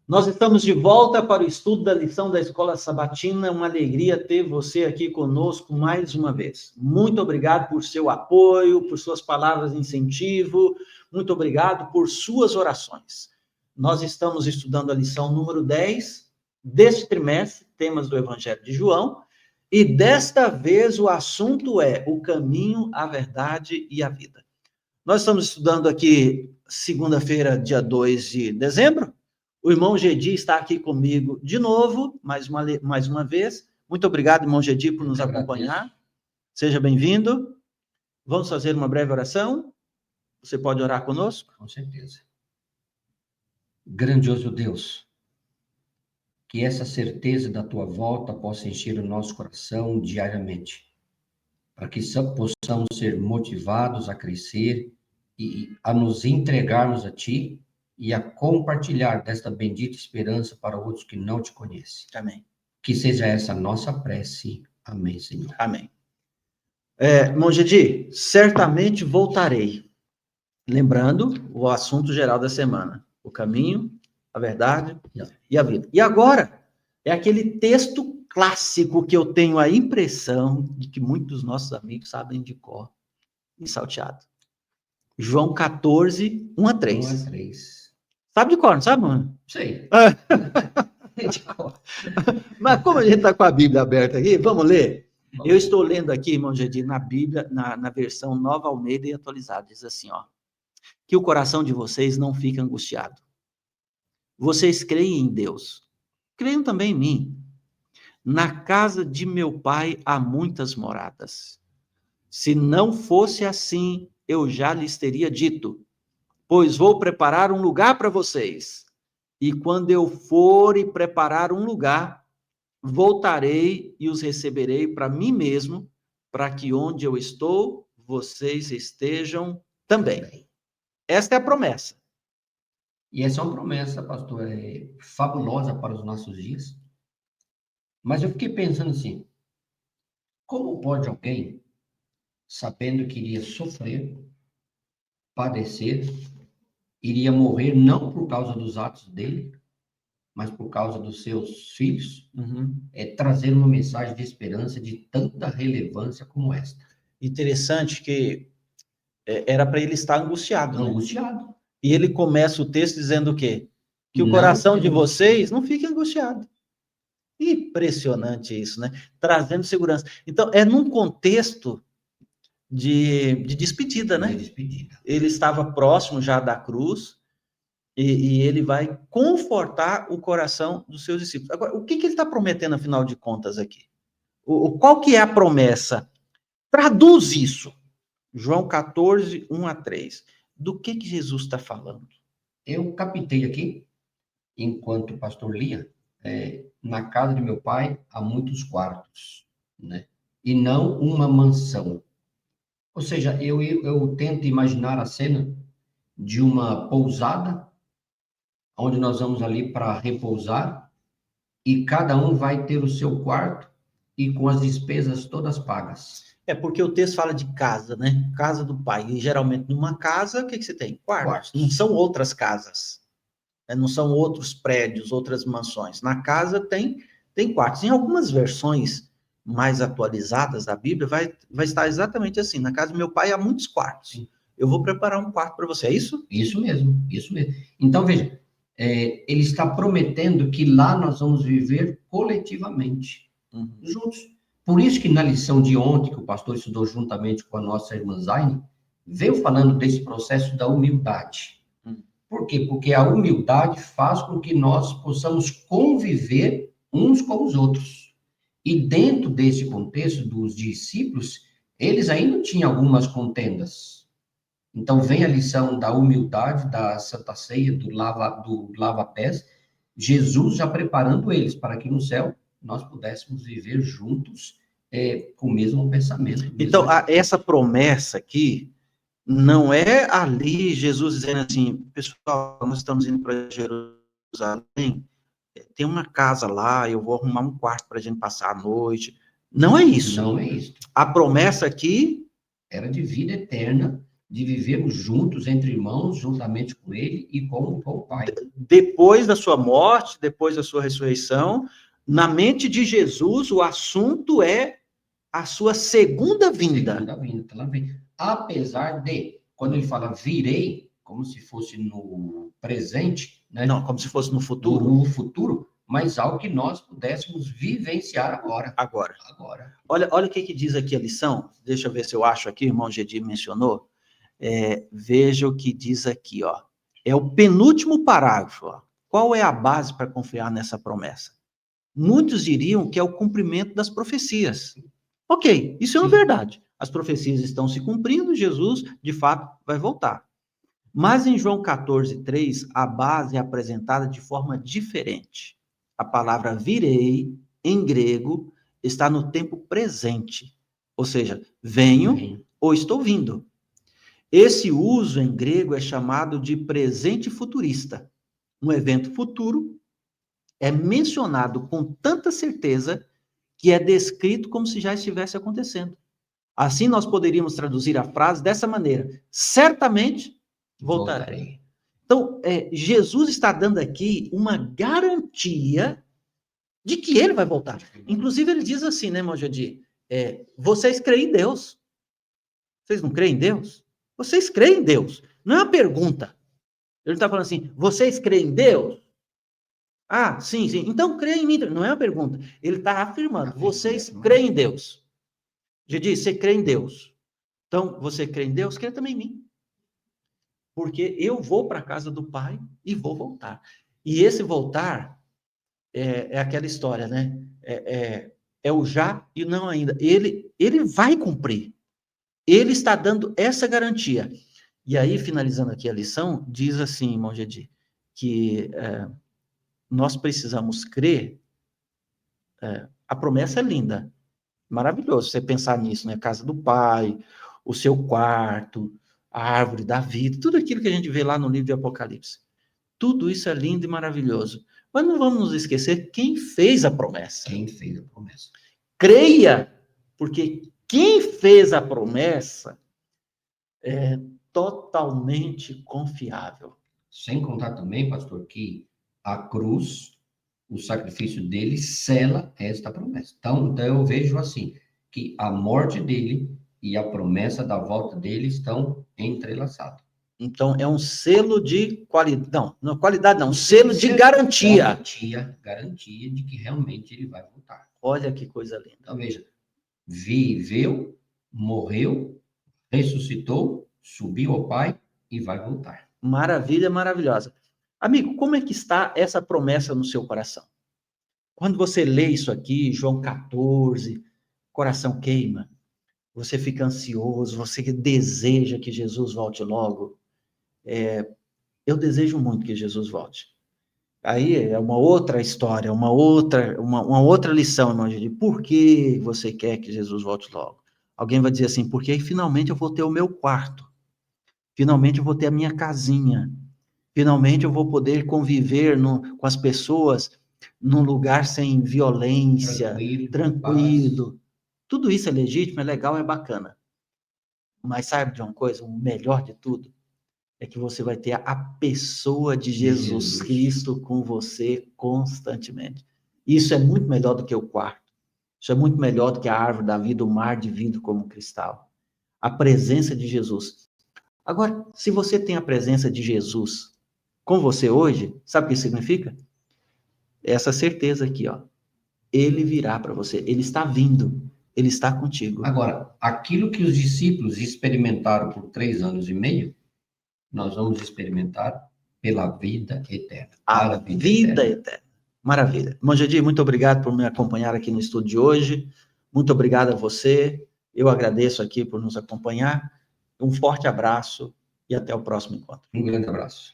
Nós estamos de volta para o estudo da lição da Escola Sabatina. Uma alegria ter você aqui conosco mais uma vez. Muito obrigado por seu apoio, por suas palavras de incentivo. Muito obrigado por suas orações. Nós estamos estudando a lição número 10 deste trimestre, temas do Evangelho de João, e desta vez o assunto é o caminho, a verdade e a vida. Nós estamos estudando aqui segunda-feira, dia 2 de dezembro. O irmão Gedi está aqui comigo de novo, mais uma vez. Muito obrigado, irmão Gedi, por nos acompanhar. Seja bem-vindo. Vamos fazer uma breve oração. Você pode orar conosco? Com certeza. Grandioso Deus, que essa certeza da tua volta possa encher o nosso coração diariamente, para que possamos ser motivados a crescer e a nos entregarmos a ti e a compartilhar desta bendita esperança para outros que não te conhecem. Amém. Que seja essa a nossa prece. Amém, Senhor. Amém. Irmão Gedi, certamente voltarei. Lembrando o assunto geral da semana: o caminho, a verdade e a vida. E agora, é aquele texto clássico que eu tenho a impressão de que muitos dos nossos amigos sabem de cor e salteado. João 14, 1 a 3. 1 a 3. Sabe de cor, não sabe, mano? Sei. De cor. Mas como a gente está com a Bíblia aberta aqui, vamos ler? Eu estou lendo aqui, irmão Gedi, na Bíblia, na versão Nova Almeida e atualizada. Diz assim, ó: que o coração de vocês não fique angustiado. Vocês creem em Deus. Creiam também em mim. Na casa de meu pai há muitas moradas. Se não fosse assim, eu já lhes teria dito, pois vou preparar um lugar para vocês. E quando eu for e preparar um lugar, voltarei e os receberei para mim mesmo, para que onde eu estou, vocês estejam também. Esta é a promessa. E essa é uma promessa, pastor, fabulosa para os nossos dias. Mas eu fiquei pensando assim, como pode alguém, sabendo que iria sofrer, padecer, iria morrer não por causa dos atos dele, mas por causa dos seus filhos, trazer uma mensagem de esperança de tanta relevância como esta? Interessante que era para ele estar angustiado, né? Angustiado. E ele começa o texto dizendo o quê? Que o coração de vocês não fique angustiado. Impressionante isso, né? Trazendo segurança. Então, é num contexto de despedida, né? De despedida. Ele estava próximo já da cruz e ele vai confortar o coração dos seus discípulos. Agora, o que ele está prometendo, afinal de contas, aqui? Qual que é a promessa? Traduz isso. João 14, 1 a 3. Do que Jesus está falando? Eu captei aqui, enquanto o pastor lia, na casa de meu pai há muitos quartos, né? E não uma mansão. Ou seja, eu tento imaginar a cena de uma pousada, onde nós vamos ali para repousar, e cada um vai ter o seu quarto e com as despesas todas pagas. Porque o texto fala de casa, né? Casa do pai. E geralmente numa casa, o que você tem? Quartos. Não são outras casas. Não são outros prédios, outras mansões. Na casa tem quartos. Em algumas versões mais atualizadas da Bíblia, vai estar exatamente assim: na casa do meu pai há muitos quartos. Sim. Eu vou preparar um quarto para você. É isso? Isso mesmo. Então, veja, ele está prometendo que lá nós vamos viver coletivamente, juntos. Por isso que na lição de ontem, que o pastor estudou juntamente com a nossa irmã Zaine, veio falando desse processo da humildade. Por quê? Porque a humildade faz com que nós possamos conviver uns com os outros. E dentro desse contexto dos discípulos, eles ainda tinham algumas contendas. Então vem a lição da humildade, da Santa Ceia, do lava-pés, Jesus já preparando eles para que no céu nós pudéssemos viver juntos com o mesmo pensamento. Então, essa promessa aqui não é ali Jesus dizendo assim: pessoal, nós estamos indo para Jerusalém, tem uma casa lá, eu vou arrumar um quarto para a gente passar a noite. Não é isso. Não é isso. A promessa aqui era de vida eterna, de vivermos juntos, entre irmãos, juntamente com ele e com o Pai. Depois da sua morte, depois da sua ressurreição, na mente de Jesus, o assunto é a sua segunda vinda. Segunda vinda, tá lá bem. Apesar de, quando ele fala virei, como se fosse no presente, né? Não, como se fosse no futuro. No futuro, mas algo que nós pudéssemos vivenciar agora. Agora. Olha o que diz aqui a lição. Deixa eu ver se eu acho aqui, o irmão Gedi mencionou. Veja o que diz aqui, ó. É o penúltimo parágrafo. Ó. Qual é a base para confiar nessa promessa? Muitos diriam que é o cumprimento das profecias. Ok, isso é uma verdade. As profecias estão se cumprindo, Jesus, de fato, vai voltar. Mas em João 14:3, a base é apresentada de forma diferente. A palavra virei, em grego, está no tempo presente. Ou seja, venho ou estou vindo. Esse uso em grego é chamado de presente futurista. Um evento futuro é mencionado com tanta certeza que é descrito como se já estivesse acontecendo. Assim, nós poderíamos traduzir a frase dessa maneira: certamente voltarei. Então, Jesus está dando aqui uma garantia de que ele vai voltar. Inclusive, ele diz assim, né, irmão Jadir? Vocês creem em Deus. Vocês não creem em Deus? Vocês creem em Deus. Não é uma pergunta. Ele está falando assim, vocês creem em Deus? Ah, sim. Então, creem em mim. Não é uma pergunta. Ele está afirmando, vocês creem em Deus. Jadir, você crê em Deus. Então, você crê em Deus, crê também em mim. Porque eu vou para a casa do Pai e vou voltar. E esse voltar é aquela história, né? É o já e não ainda. Ele vai cumprir. Ele está dando essa garantia. E aí, finalizando aqui a lição, diz assim, irmão Gedi, que nós precisamos crer. A promessa é linda. Maravilhoso você pensar nisso, né? Casa do Pai, o seu quarto, a árvore da vida, tudo aquilo que a gente vê lá no livro de Apocalipse. Tudo isso é lindo e maravilhoso. Mas não vamos nos esquecer quem fez a promessa. Quem fez a promessa. Creia, porque quem fez a promessa é totalmente confiável. Sem contar também, pastor, que a cruz, o sacrifício dele, sela esta promessa. Então eu vejo assim, que a morte dele e a promessa da volta dele estão entrelaçadas. Então, é um selo de qualidade. Não, qualidade não, um selo de garantia. Garantia de que realmente ele vai voltar. Olha que coisa linda. Então, veja, viveu, morreu, ressuscitou, subiu ao Pai e vai voltar. Maravilha, maravilhosa. Amigo, como é que está essa promessa no seu coração? Quando você lê isso aqui, João 14, coração queima, você fica ansioso, você deseja que Jesus volte logo. Eu desejo muito que Jesus volte. Aí é uma outra história, uma outra lição, irmão Gedi. Por que você quer que Jesus volte logo? Alguém vai dizer assim, porque aí finalmente eu vou ter o meu quarto. Finalmente eu vou ter a minha casinha. Finalmente eu vou poder conviver com as pessoas num lugar sem violência, tranquilo. Tudo isso é legítimo, é legal, é bacana. Mas sabe de uma coisa? O melhor de tudo é que você vai ter a pessoa de Jesus Cristo com você constantemente. Isso é muito melhor do que o quarto. Isso é muito melhor do que a árvore da vida, o mar de vidro como cristal. A presença de Jesus. Agora, se você tem a presença de Jesus com você hoje, sabe o que significa? Essa certeza aqui, ó. Ele virá para você. Ele está vindo. Ele está contigo. Agora, aquilo que os discípulos experimentaram por 3 anos e meio, nós vamos experimentar pela vida eterna. A vida eterna. Maravilha. Irmão Jadir, muito obrigado por me acompanhar aqui no estúdio de hoje. Muito obrigado a você. Eu agradeço aqui por nos acompanhar. Um forte abraço e até o próximo encontro. Um grande abraço.